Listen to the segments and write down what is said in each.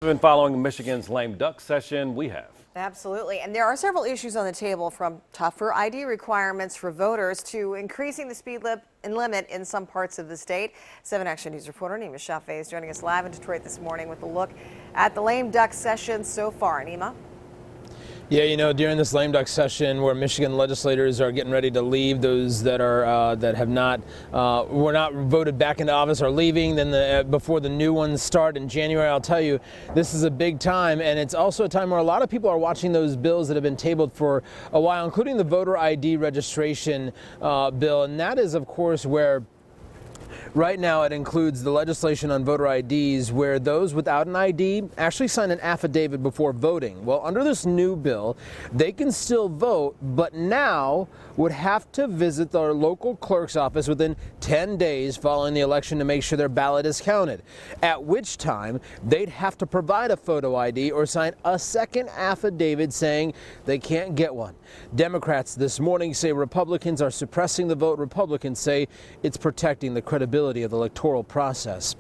Been following Michigan's lame duck session, we have. Absolutely. And there are several issues on the table, from tougher ID requirements for voters to increasing the speed limit in some parts of the state. 7 Action News reporter Nima Shafee is joining us live in Detroit this morning with a look at the lame duck session so far. Nima? Yeah, you know, during this lame duck session where Michigan legislators are getting ready to leave, those that are that have not were not voted back into office are leaving. Then before the new ones start in January, I'll tell you, this is a big time, and it's also a time where a lot of people are watching those bills that have been tabled for a while, including the voter ID registration bill, and that is, of course, where right now it includes the legislation on voter IDs where those without an ID actually sign an affidavit before voting. Well, under this new bill, they can still vote, but now would have to visit their local clerk's office within 10 days following the election to make sure their ballot is counted, at which time they'd have to provide a photo ID or sign a second affidavit saying they can't get one. Democrats this morning say Republicans are suppressing the vote. Republicans say it's protecting the credibility of the electoral process.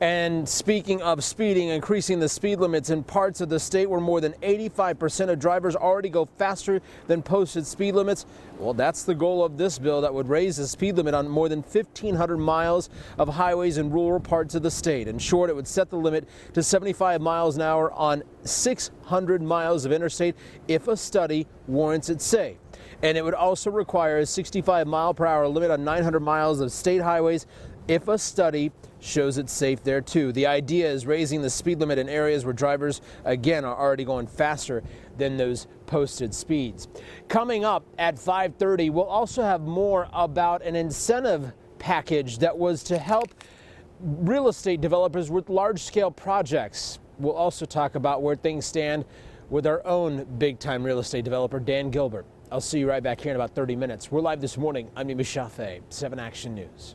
And speaking of speeding, increasing the speed limits in parts of the state where more than 85% of drivers already go faster than posted speed limits. Well, that's the goal of this bill that would raise the speed limit on more than 1,500 miles of highways in rural parts of the state. In short, it would set the limit to 75 miles an hour on 600 miles of interstate if a study warrants it safe. And it would also require a 65-mile-per-hour limit on 900 miles of state highways if a study shows it's safe there too. The idea is raising the speed limit in areas where drivers, again, are already going faster than those posted speeds. Coming up at 5:30, we'll also have more about an incentive package that was to help real estate developers with large-scale projects. We'll also talk about where things stand with our own big-time real estate developer, Dan Gilbert. I'll see you right back here in about 30 minutes. We're live this morning. I'm Nima Shafee, 7 Action News.